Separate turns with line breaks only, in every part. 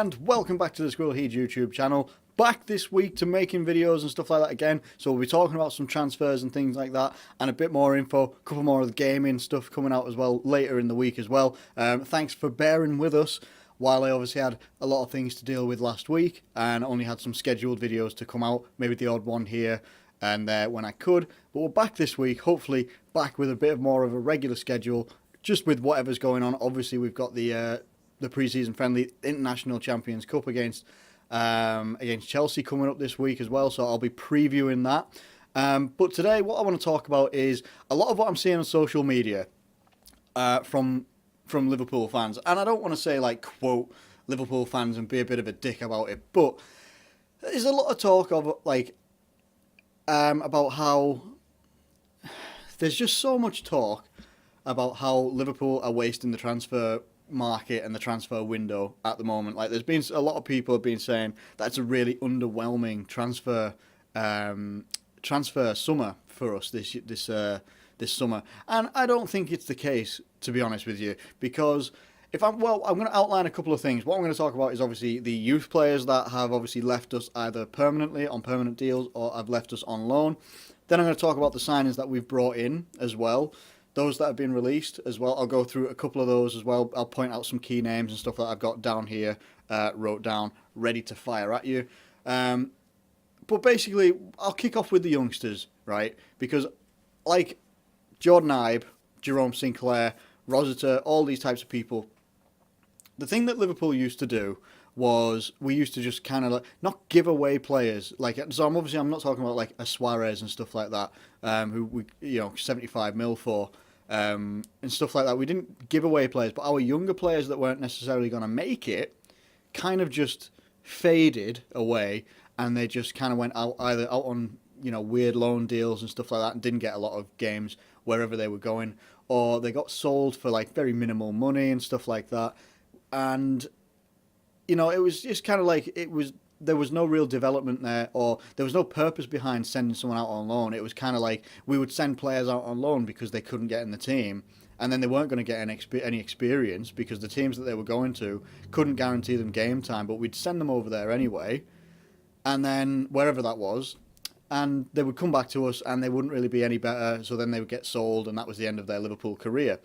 and welcome back to the Squirrel Heed YouTube channel. Back this week to making videos and stuff like that again. So we'll be talking about some transfers and things like that, and a bit more info, a couple more of the gaming stuff coming out as well later in the week as well. Thanks for bearing with us while I obviously had a lot of things to deal with last week and only had some scheduled videos to come out, maybe the odd one here and there when I could. But we're back this week, hopefully back with a bit more of a regular schedule, just with whatever's going on. Obviously we've got the pre-season friendly International Champions Cup against Chelsea coming up this week as well, so I'll be previewing that. But today what I want to talk about is a lot of what I'm seeing on social media from Liverpool fans, and I don't want to say like quote Liverpool fans and be a bit of a dick about it, but there's a lot of talk of like about how there's just so much talk about how Liverpool are wasting the transfer market and the transfer window at the moment. Like, there's been a lot of people have been saying that's a really underwhelming transfer summer for us this summer, and I don't think it's the case, to be honest with you, because I'm going to outline a couple of things. What I'm going to talk about is obviously the youth players that have obviously left us either permanently on permanent deals or have left us on loan. Then I'm going to talk about the signings that we've brought in as well, those that have been released as well. I'll go through a couple of those as well. I'll point out some key names and stuff that I've got down here, wrote down, ready to fire at you. But basically, I'll kick off with the youngsters, right? Because like Jordan Ibe, Jerome Sinclair, Rosita, all these types of people, the thing that Liverpool used to do was we used to just kind of like not give away players. Like, so I'm not talking about like a Suarez and stuff like that, who we 75 mil for, and stuff like that. We didn't give away players, but our younger players that weren't necessarily going to make it kind of just faded away, and they just kind of went out either out on weird loan deals and stuff like that, and didn't get a lot of games wherever they were going, or they got sold for like very minimal money and stuff like that. And it was just kind of like there was no real development there, or there was no purpose behind sending someone out on loan. It was kind of like we would send players out on loan because they couldn't get in the team, and then they weren't going to get any experience because the teams that they were going to couldn't guarantee them game time, but we'd send them over there anyway, and then wherever that was, and they would come back to us and they wouldn't really be any better, so then they would get sold, and that was the end of their Liverpool career.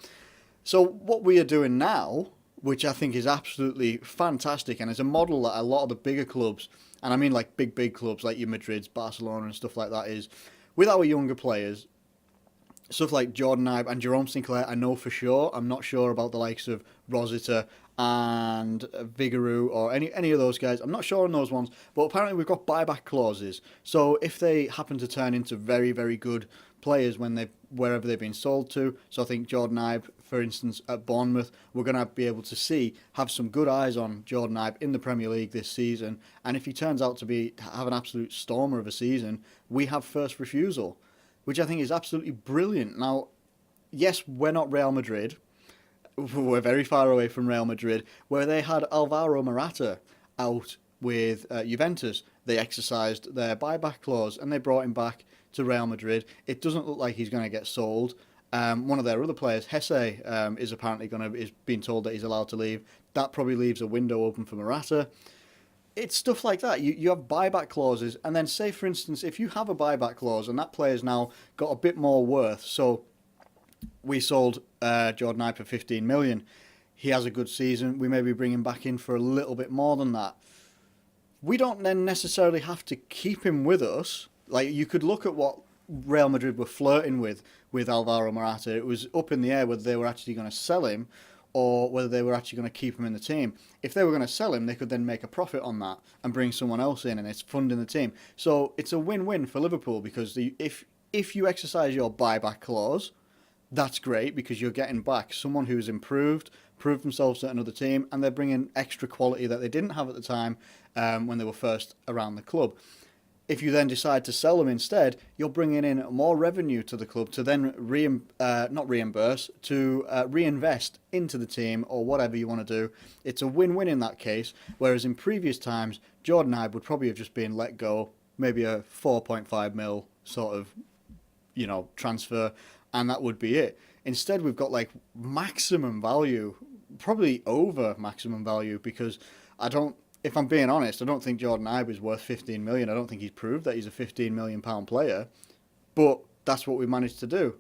So what we are doing now, which I think is absolutely fantastic, and is a model that a lot of the bigger clubs, and I mean like big clubs like your Madrids, Barcelona and stuff like that, is with our younger players, stuff like Jordan Ibe and Jerome Sinclair, I know for sure. I'm not sure about the likes of Rosita and Vigouroux or any of those guys. I'm not sure on those ones, but apparently we've got buyback clauses. So if they happen to turn into very, very good players wherever they've been sold to, so I think Jordan Ibe, for instance, at Bournemouth, we're going to be able to have some good eyes on Jordan Ibe in the Premier League this season, and if he turns out to have an absolute stormer of a season, we have first refusal, which I think is absolutely brilliant. Now, yes, we're not Real Madrid. We're very far away from Real Madrid, where they had Alvaro Morata out with Juventus. They exercised their buyback clause and they brought him back to Real Madrid. It doesn't look like he's going to get sold. One of their other players, Hesse, is apparently is being told that he's allowed to leave. That probably leaves a window open for Morata. It's stuff like that. You have buyback clauses, and then say, for instance, if you have a buyback clause and that player's now got a bit more worth, so we sold Jordan Ibe for 15 million. He has a good season. We maybe bring him back in for a little bit more than that. We don't then necessarily have to keep him with us. Like, you could look at what Real Madrid were flirting with Alvaro Morata. It was up in the air whether they were actually going to sell him or whether they were actually going to keep him in the team. If they were going to sell him, they could then make a profit on that and bring someone else in, and it's funding the team. So it's a win-win for Liverpool, because if you exercise your buyback clause, that's great, because you're getting back someone who's proved themselves at another team, and they're bringing extra quality that they didn't have at the time when they were first around the club. If you then decide to sell them instead, you're bringing in more revenue to the club to then reinvest into the team or whatever you want to do. It's a win-win in that case, whereas in previous times, Jordan Ibe would probably have just been let go, maybe a 4.5 mil sort of, transfer, and that would be it. Instead, we've got like maximum value, probably over maximum value, because if I'm being honest, I don't think Jordan Ibe is worth 15 million. I don't think he's proved that he's a 15 million pound player, but that's what we managed to do.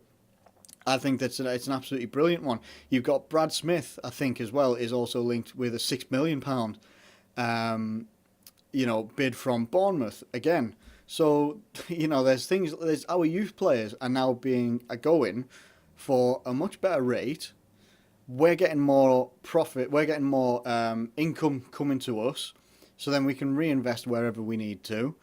I think it's an absolutely brilliant one. You've got Brad Smith, I think, as well, is also linked with a £6 million, bid from Bournemouth again. So, there's our youth players are now going for a much better rate. We're getting more profit. We're getting more income coming to us. So then we can reinvest wherever we need to.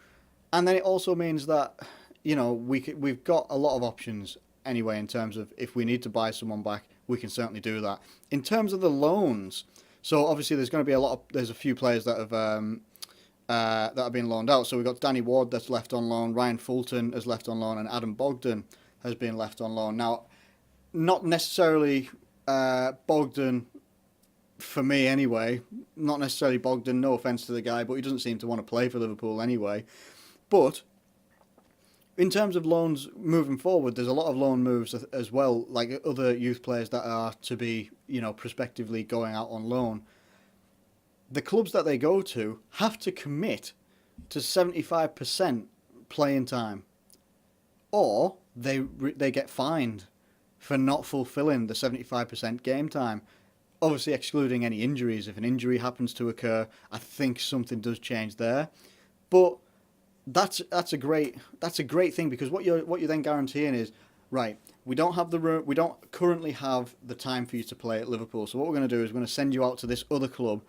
And then it also means that, we've got a lot of options anyway in terms of if we need to buy someone back, we can certainly do that. In terms of the loans, so obviously there's going to be there's a few players that have been loaned out. So we've got Danny Ward that's left on loan, Ryan Fulton has left on loan, and Adam Bogdan has been left on loan. Now, not necessarily Bogdan, for me anyway, not necessarily Bogdan, no offence to the guy, but he doesn't seem to want to play for Liverpool anyway. But in terms of loans moving forward, there's a lot of loan moves as well, like other youth players that are to be, prospectively going out on loan. The clubs that they go to have to commit to 75% playing time, or they get fined for not fulfilling the 75% game time. Obviously excluding any injuries. If an injury happens to occur, I think something does change there. But that's a great thing, because what you're then guaranteeing is, right, we don't currently have the time for you to play at Liverpool. So what we're going to do is we're going to send you out to this other club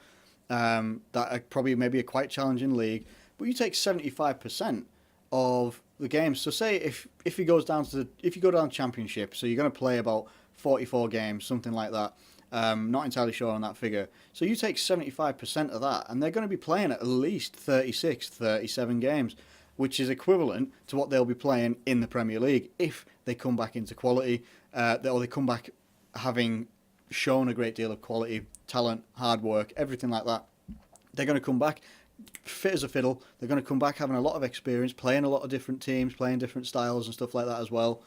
that are probably maybe a quite challenging league, but you take 75% of the games. So say if you go down Championship, so you're going to play about 44 games, something like that. Not entirely sure on that figure. So you take 75% of that, and they're going to be playing at least 36, 37 games, which is equivalent to what they'll be playing in the Premier League if they come back into quality, or they come back having shown a great deal of quality, talent, hard work, everything like that. They're going to come back fit as a fiddle. They're going to come back having a lot of experience, playing a lot of different teams, playing different styles and stuff like that as well.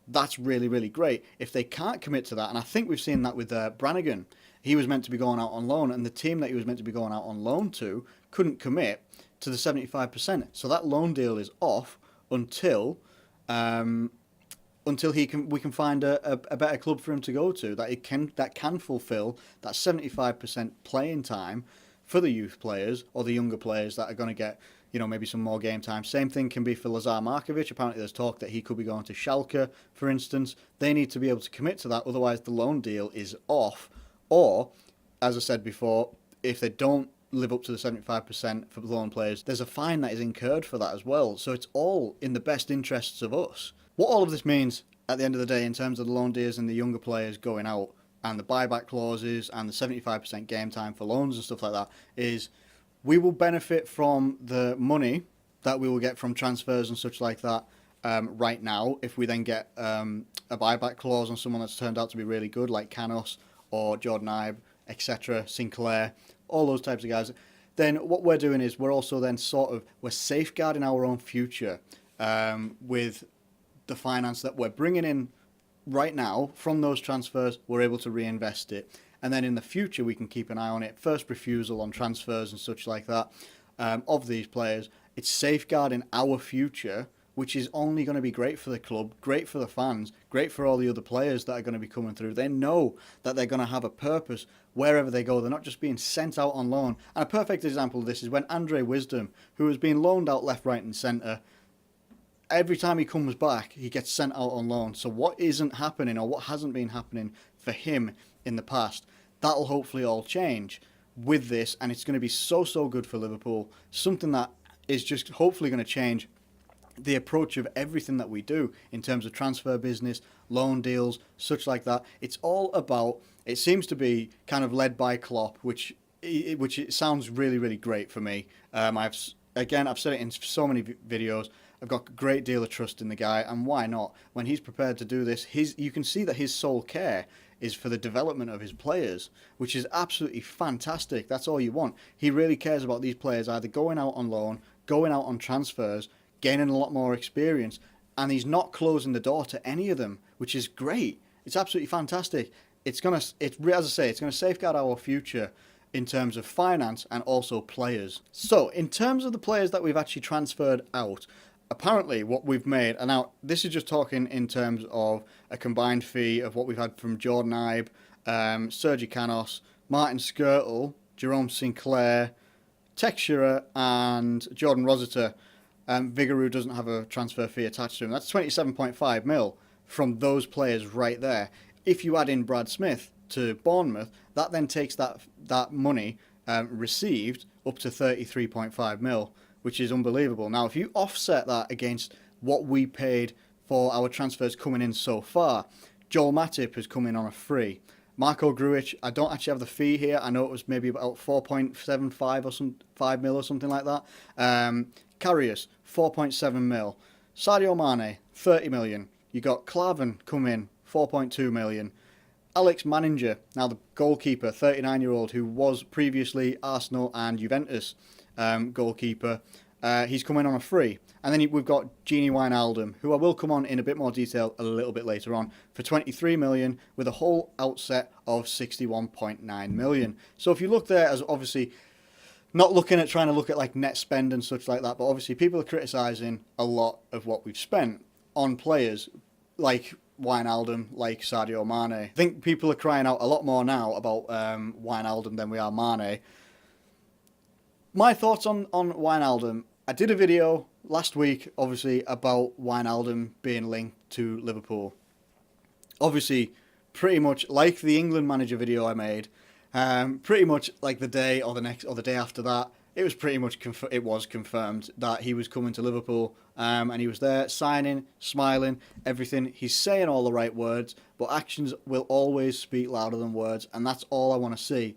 That's really, really great. If they can't commit to that, and I think we've seen that with Brannigan, he was meant to be going out on loan, and the team that he was meant to be going out on loan to couldn't commit to the 75%. So that loan deal is off until we can find a better club for him to go to that can fulfil that 75% playing time for the youth players or the younger players that are going to get, maybe some more game time. Same thing can be for Lazar Markovic. Apparently there's talk that he could be going to Schalke, for instance. They need to be able to commit to that, otherwise the loan deal is off. Or, as I said before, if they don't live up to the 75% for loan players, there's a fine that is incurred for that as well. So it's all in the best interests of us. What all of this means at the end of the day in terms of the loan deals and the younger players going out and the buyback clauses and the 75% game time for loans and stuff like that is we will benefit from the money that we will get from transfers and such like that right now. If we then get a buyback clause on someone that's turned out to be really good, like Canos or Jordan Ibe, etc., Sinclair, all those types of guys, then what we're doing is we're also then we're safeguarding our own future with the finance that we're bringing in right now from those transfers. We're able to reinvest it. And then in the future, we can keep an eye on it. First refusal on transfers and such like that of these players. It's safeguarding our future, which is only going to be great for the club, great for the fans, great for all the other players that are going to be coming through. They know that they're going to have a purpose wherever they go. They're not just being sent out on loan. And a perfect example of this is when Andre Wisdom, who has been loaned out left, right and centre, every time he comes back, he gets sent out on loan. So what isn't happening or what hasn't been happening for him in the past, that'll hopefully all change with this, and it's going to be so good for Liverpool. Something that is just hopefully going to change the approach of everything that we do in terms of transfer business, loan deals, such like that. It's all about, it seems to be kind of led by Klopp, which it sounds really, really great for me. I've said it in so many videos. I've got a great deal of trust in the guy, and why not? When he's prepared to do this, you can see that his sole care is for the development of his players, which is absolutely fantastic. That's all you want. He really cares about these players either going out on loan, going out on transfers, gaining a lot more experience, and he's not closing the door to any of them, which is great. It's absolutely fantastic. As I say, it's going to safeguard our future, in terms of finance and also players. So, in terms of the players that we've actually transferred out, apparently what we've made, and now this is just talking in terms of a combined fee of what we've had from Jordan Ibe, Sergi Canos, Martin Skirtle, Jerome Sinclair, Textura, and Jordan Rositer. Vigouroux doesn't have a transfer fee attached to him. That's 27.5 mil from those players right there. If you add in Brad Smith to Bournemouth, that then takes that money received up to 33.5 mil, which is unbelievable. Now, if you offset that against what we paid for our transfers coming in so far, Joel Matip has come in on a free. Marko Grujic, I don't actually have the fee here. I know it was maybe about 4.75 or some 5 mil or something like that. Karius, 4.7 mil. Sadio Mane, 30 million. You got Klavan come in, 4.2 million. Alex Manninger, now the goalkeeper, 39-year-old, who was previously Arsenal and Juventus goalkeeper. He's come in on a free. And then we've got Gini Wijnaldum, who I will come on in a bit more detail a little bit later on, for 23 million with a whole outset of 61.9 million. So if you look there as obviously not looking at trying to look at like net spend and such like that, but obviously people are criticising a lot of what we've spent on players like Wijnaldum, like Sadio Mane. I think people are crying out a lot more now about Wijnaldum than we are Mane. My thoughts on Wijnaldum, I did a video last week, obviously, about Wijnaldum being linked to Liverpool. Obviously, pretty much like the England manager video I made, pretty much like the day or the day after that, it was pretty much confirmed that he was coming to Liverpool, and he was there signing, smiling, everything. He's saying all the right words, but actions will always speak louder than words, and that's all I want to see.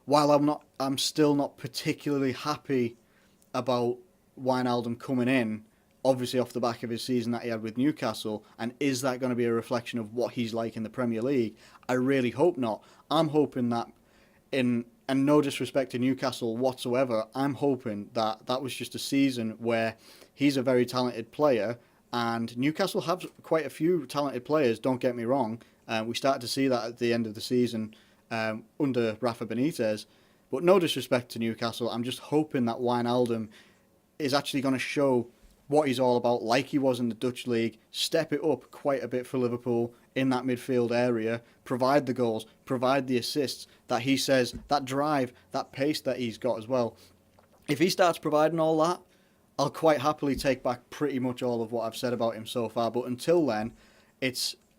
While I'm still not particularly happy about Wijnaldum coming in, obviously off the back of his season that he had with Newcastle, and is that going to be a reflection of what he's like in the Premier League? I really hope not. I'm hoping that, and no disrespect to Newcastle whatsoever, I'm hoping that was just a season where he's a very talented player, and Newcastle have quite a few talented players, don't get me wrong. We started to see that at the end of the season under Rafa Benitez. But no disrespect to Newcastle, I'm just hoping that Wijnaldum is actually going to show what he's all about, like he was in the Dutch league, step it up quite a bit for Liverpool in that midfield area, provide the goals, provide the assists that he says, that drive, that pace that he's got as well. If he starts providing all that, I'll quite happily take back pretty much all of what I've said about him so far. But until then,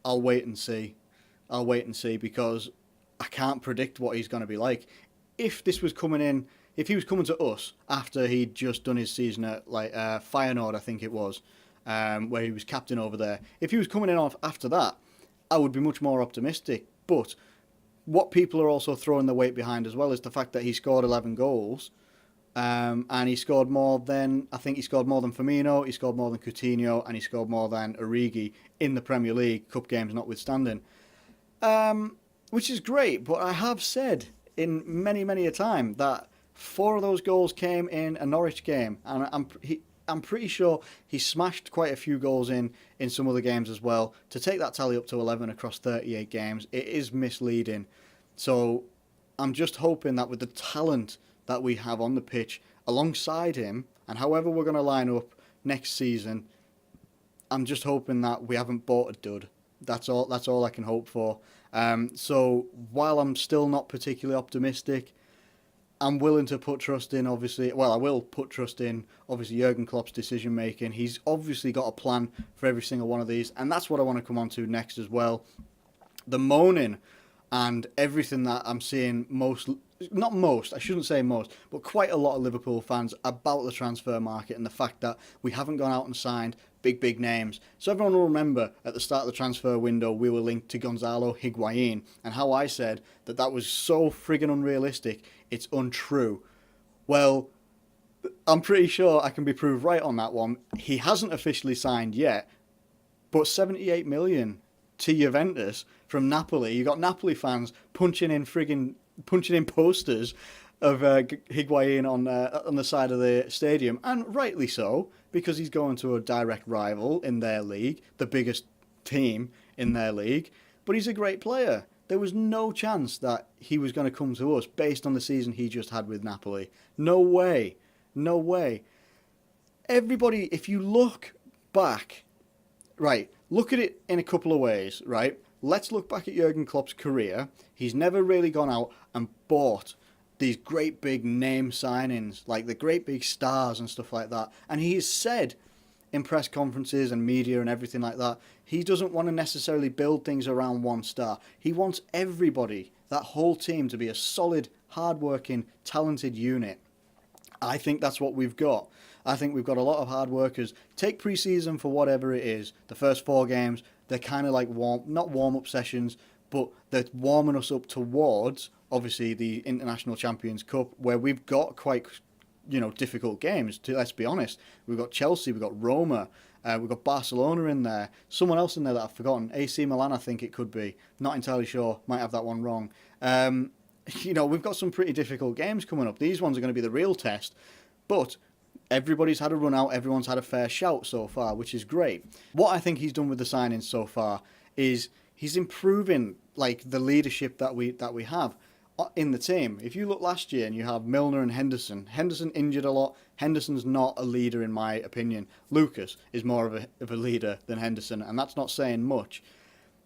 I'll wait and see. I'll wait and see, because I can't predict what he's going to be like. If he was coming to us after he'd just done his season at Feyenoord, I think it was, where he was captain over there. If he was coming in off after that, I would be much more optimistic. But what people are also throwing their weight behind as well is the fact that he scored 11 goals, and he scored more than Firmino, he scored more than Coutinho, and he scored more than Origi in the Premier League, cup games notwithstanding. Which is great, but I have said in many a time that 4 of those goals came in a Norwich game, and I'm pretty sure he smashed quite a few goals in some other games as well. To take that tally up to 11 across 38 games, it is misleading. So I'm just hoping that with the talent that we have on the pitch alongside him, and however we're going to line up next season, I'm just hoping that we haven't bought a dud. That's all I can hope for. So while I'm still not particularly optimistic, I'm willing to put trust in, obviously. Well, I will put trust in, obviously, Jurgen Klopp's decision making. He's obviously got a plan for every single one of these, and that's what I want to come on to next as well. The moaning and everything that I'm seeing I shouldn't say most, but quite a lot of Liverpool fans about the transfer market and the fact that we haven't gone out and signed big names. So everyone will remember at the start of the transfer window, we were linked to Gonzalo Higuain, and how I said that was so friggin' unrealistic, it's untrue. Well, I'm pretty sure I can be proved right on that one. He hasn't officially signed yet, but 78 million to Juventus from Napoli. You got Napoli fans punching in posters of Higuain on the side of the stadium, and rightly so, because he's going to a direct rival in their league, the biggest team in their league. But he's a great player. There was no chance that he was going to come to us based on the season he just had with Napoli. No way. No way. Everybody, if you look back, right, look at it in a couple of ways, right? Let's look back at Jurgen Klopp's career. He's never really gone out and bought these great big name signings, like the great big stars and stuff like that. And he has said in press conferences and media and everything like that, he doesn't want to necessarily build things around one star. He wants everybody, that whole team, to be a solid, hard-working, talented unit. I think that's what we've got. I think we've got a lot of hard workers. Take pre-season for whatever it is. The first 4 games, they're kind of like not warm-up sessions, but they're warming us up towards, obviously, the International Champions Cup, where we've got quite, difficult games. Let's be honest. We've got Chelsea, we've got Roma, we've got Barcelona in there. Someone else in there that I've forgotten. AC Milan, I think it could be. Not entirely sure. Might have that one wrong. We've got some pretty difficult games coming up. These ones are going to be the real test. But everybody's had a run out. Everyone's had a fair shout so far, which is great. What I think he's done with the signings so far is he's improving like the leadership that we have in the team. If you look last year and you have Milner and Henderson injured a lot. Henderson's not a leader in my opinion. Lucas is more of a leader than Henderson, and that's not saying much.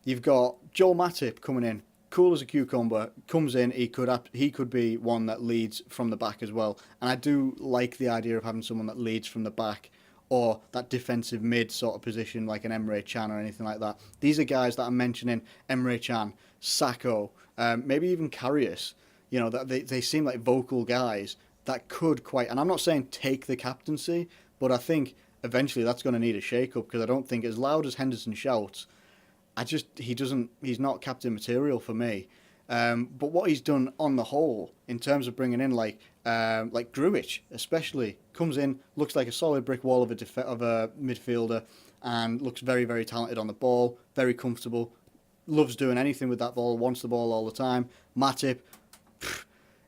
You've got Joel Matip coming in, cool as a cucumber, comes in, he could be one that leads from the back as well. And I do like the idea of having someone that leads from the back, or that defensive mid sort of position like an Emre Can or anything like that. These are guys that I'm mentioning, Emre Can, Sacco, maybe even Karius. That they seem like vocal guys that could quite, and I'm not saying take the captaincy, but I think eventually that's going to need a shake-up, because I don't think, as loud as Henderson shouts, he's not captain material for me. But what he's done on the whole, in terms of bringing in like Grujic especially, comes in, looks like a solid brick wall of a midfielder, and looks very, very talented on the ball, very comfortable, loves doing anything with that ball, wants the ball all the time. Matip,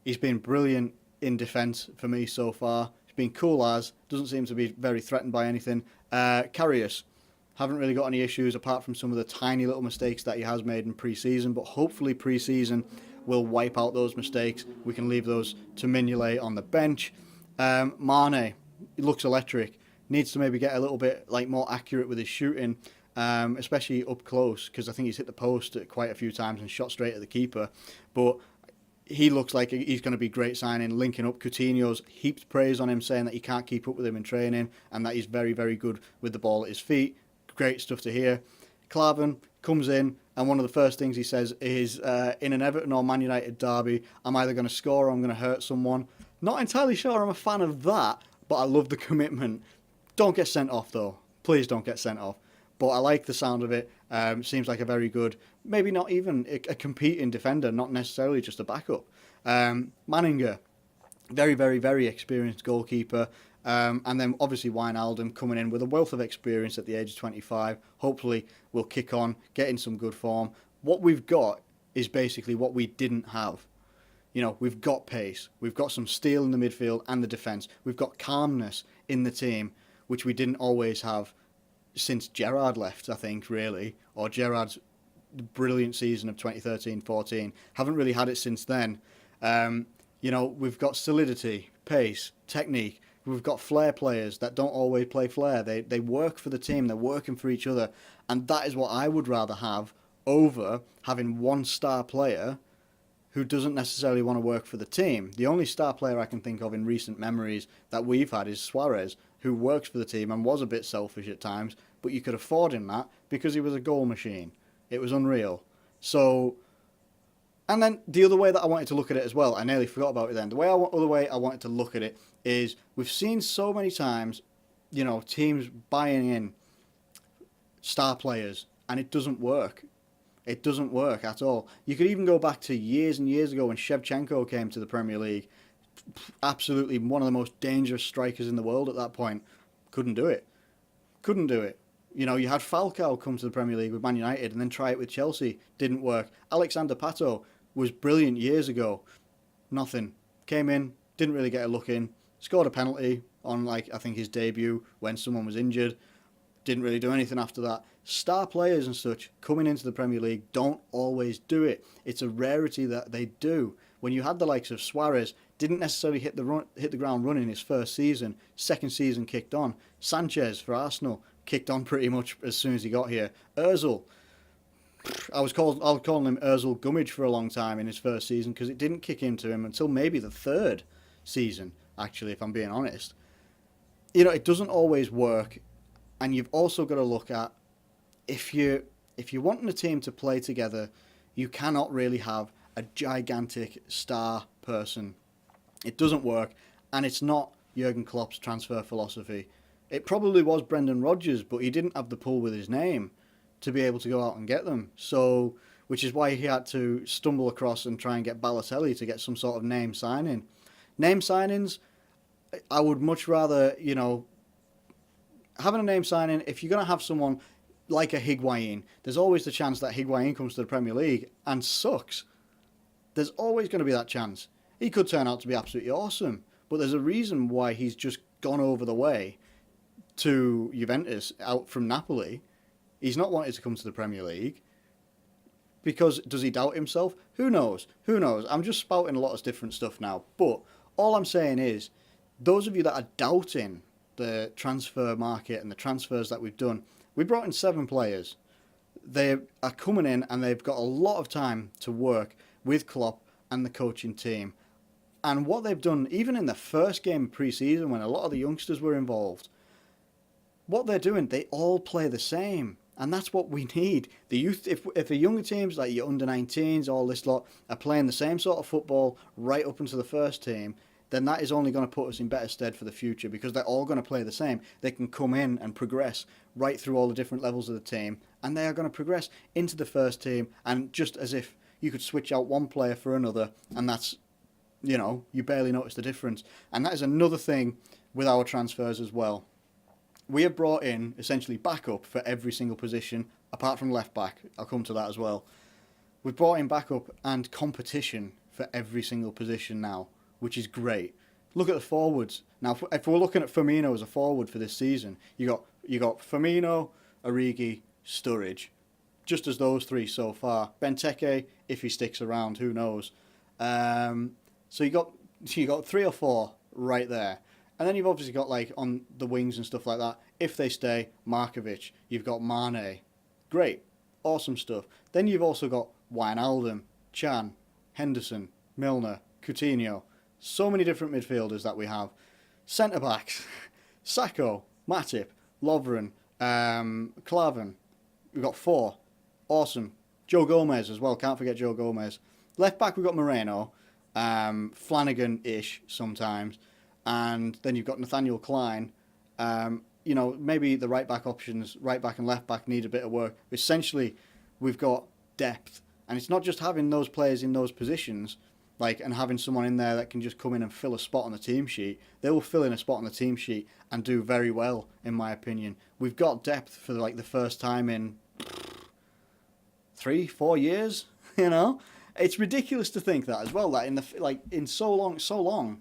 he's been brilliant in defence for me so far. He's been cool as, doesn't seem to be very threatened by anything. Karius, haven't really got any issues apart from some of the tiny little mistakes that he has made in pre-season, but hopefully pre-season will wipe out those mistakes. We can leave those to Mignolet on the bench. Mane, he looks electric. Needs to maybe get a little bit more accurate with his shooting, especially up close, because I think he's hit the post quite a few times and shot straight at the keeper. But he looks like he's going to be great signing, linking up. Coutinho's heaped praise on him, saying that he can't keep up with him in training and that he's very, very good with the ball at his feet. Great stuff to hear. Klavan comes in, and one of the first things he says is, in an Everton or Man United derby, I'm either going to score or I'm going to hurt someone. Not entirely sure I'm a fan of that, but I love the commitment. Don't get sent off, though. Please don't get sent off. But I like the sound of it. Seems like a very good, maybe not even a competing defender, not necessarily just a backup. Manninger, very, very, very experienced goalkeeper. And then obviously Wijnaldum coming in with a wealth of experience at the age of 25. Hopefully will kick on, get in some good form. What we've got is basically what we didn't have. We've got pace. We've got some steel in the midfield and the defence. We've got calmness in the team, which we didn't always have since Gerrard left, I think, really. Or Gerrard's brilliant season of 2013-14. Haven't really had it since then. We've got solidity, pace, technique. We've got flair players that don't always play flair. They work for the team. They're working for each other. And that is what I would rather have over having one star player who doesn't necessarily want to work for the team. The only star player I can think of in recent memories that we've had is Suarez, who works for the team and was a bit selfish at times, but you could afford him that because he was a goal machine. It was unreal. So, and then the other way that I wanted to look at it as well, I nearly forgot about it then. The other way I wanted to look at it is we've seen so many times, teams buying in star players, and it doesn't work. It doesn't work at all. You could even go back to years and years ago when Shevchenko came to the Premier League. Absolutely one of the most dangerous strikers in the world at that point. Couldn't do it. You had Falcao come to the Premier League with Man United and then try it with Chelsea. Didn't work. Alexander Pato was brilliant years ago. Nothing. Came in, didn't really get a look in. Scored a penalty on, I think his debut when someone was injured. Didn't really do anything after that. Star players and such coming into the Premier League don't always do it. It's a rarity that they do. When you had the likes of Suarez, didn't necessarily hit the ground running his first season. Second season kicked on. Sanchez for Arsenal kicked on pretty much as soon as he got here. Ozil, I was calling him Ozil Gummidge for a long time in his first season because it didn't kick into him until maybe the third season, actually, if I'm being honest. You know, it doesn't always work, and you've also got to look at if you're wanting a team to play together, you cannot really have a gigantic star person. It doesn't work, and it's not Jurgen Klopp's transfer philosophy. It probably was Brendan Rodgers, but he didn't have the pull with his name to be able to go out and get them. So, which is why he had to stumble across and try and get Balotelli to get some sort of name signing. Name signings, I would much rather, you know, having a name signing, if you're going to have someone like a Higuain, there's always the chance that Higuain comes to the Premier League and sucks. There's always going to be that chance. He could turn out to be absolutely awesome, but there's a reason why he's just gone over the way to Juventus out from Napoli. He's not wanted to come to the Premier League. Because, does he doubt himself? Who knows? Who knows? I'm just spouting a lot of different stuff now. But all I'm saying is, those of you that are doubting the transfer market and the transfers that we've done, we brought in 7 players. They are coming in and they've got a lot of time to work with Klopp and the coaching team. And what they've done, even in the first game of pre-season when a lot of the youngsters were involved, what they're doing, they all play the same. And that's what we need. The youth, if the younger teams like your under-19s, all this lot, are playing the same sort of football right up into the first team, then that is only going to put us in better stead for the future because they're all going to play the same. They can come in and progress right through all the different levels of the team, and they are going to progress into the first team. And just as if you could switch out one player for another, and that's, you know, you barely notice the difference. And that is another thing with our transfers as well. We have brought in essentially backup for every single position, apart from left back. I'll come to that as well. We've brought in backup and competition for every single position now, which is great. Look at the forwards. Now, if we're looking at Firmino as a forward for this season, you got Firmino, Origi, Sturridge, just as those 3 so far. Benteke, if he sticks around, who knows? So you got 3 or 4 right there. And then you've obviously got, like, on the wings and stuff like that, if they stay, Markovic. You've got Mane. Great. Awesome stuff. Then you've also got Wijnaldum, Can, Henderson, Milner, Coutinho. So many different midfielders that we have. Centre-backs. Sacco, Matip, Lovren, Klavan. We've got 4. Awesome. Joe Gomez as well. Can't forget Joe Gomez. Left-back, we've got Moreno. Flanagan-ish sometimes. And then you've got Nathaniel Klein. You know, maybe the right-back options, right-back and left-back, need a bit of work. Essentially, we've got depth. And it's not just having those players in those positions, like, and having someone in there that can just come in and fill a spot on the team sheet. They will fill in a spot on the team sheet and do very well, in my opinion. We've got depth for, like, the first time in 3-4 years, you know? It's ridiculous to think that as well, that in so long,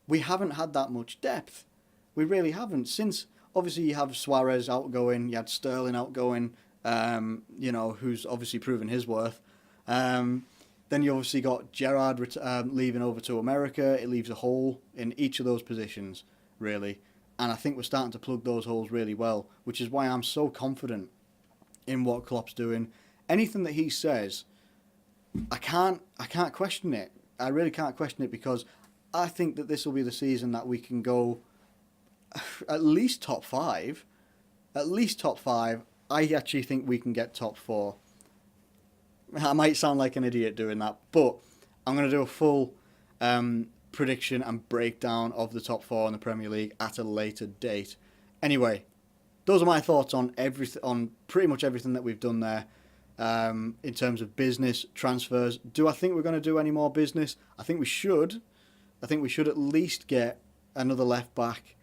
we haven't had that much depth. We really haven't. Since, obviously, you have Suarez outgoing, you had Sterling outgoing, you know, who's obviously proven his worth. Then you obviously got Gerrard leaving over to America. It leaves a hole in each of those positions, really. And I think we're starting to plug those holes really well, which is why I'm so confident in what Klopp's doing. Anything that he says, I can't question it. I really can't question it because I think that this will be the season that we can go at least top 5. At least top 5. I actually think we can get top 4. I might sound like an idiot doing that, but I'm going to do a full prediction and breakdown of the top 4 in the Premier League at a later date. Anyway, those are my thoughts on on pretty much everything that we've done there in terms of business, transfers. Do I think we're going to do any more business? I think we should. I think we should at least get another left back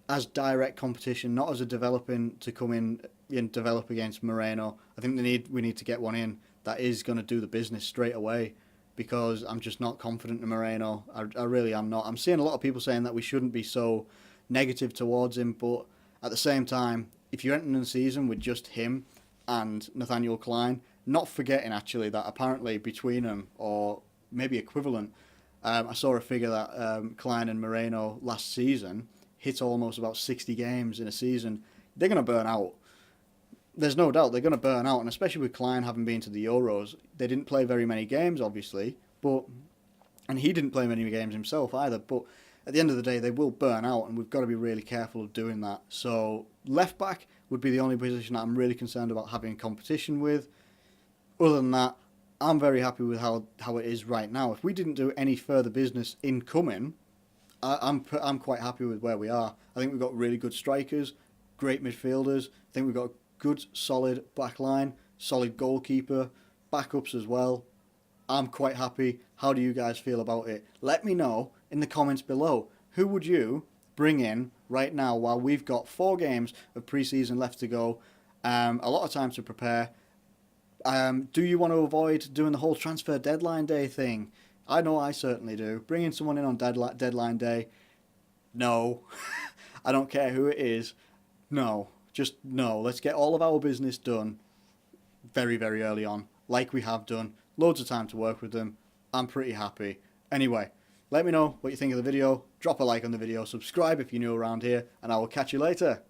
as direct competition, not as a developing to come in and develop against Moreno. I think we need to get one in that is going to do the business straight away because I'm just not confident in Moreno. I really am not. I'm seeing a lot of people saying that we shouldn't be so negative towards him, but at the same time, if you're entering the season with just him and Nathaniel Klein, not forgetting actually that apparently between them, or maybe equivalent, I saw a figure that Klein and Moreno last season hit almost about 60 games in a season. They're going to burn out. There's no doubt they're going to burn out, and especially with Klein having been to the Euros, they didn't play very many games, obviously, and he didn't play many games himself either, but at the end of the day, they will burn out, and we've got to be really careful of doing that. So left back would be the only position that I'm really concerned about having competition with. Other than that, I'm very happy with how it is right now. If we didn't do any further business incoming, I'm quite happy with where we are. I think we've got really good strikers, great midfielders. I think we've got a good, solid back line, solid goalkeeper, backups as well. I'm quite happy. How do you guys feel about it? Let me know in the comments below. Who would you bring in right now while we've got 4 games of pre-season left to go? A lot of time to prepare. Do you want to avoid doing the whole transfer deadline day thing? I know I certainly do. Bringing someone in on deadline day? No. I don't care who it is. No. Just no. Let's get all of our business done very, very early on, like we have done. Loads of time to work with them. I'm pretty happy. Anyway, let me know what you think of the video. Drop a like on the video. Subscribe if you're new around here, and I will catch you later.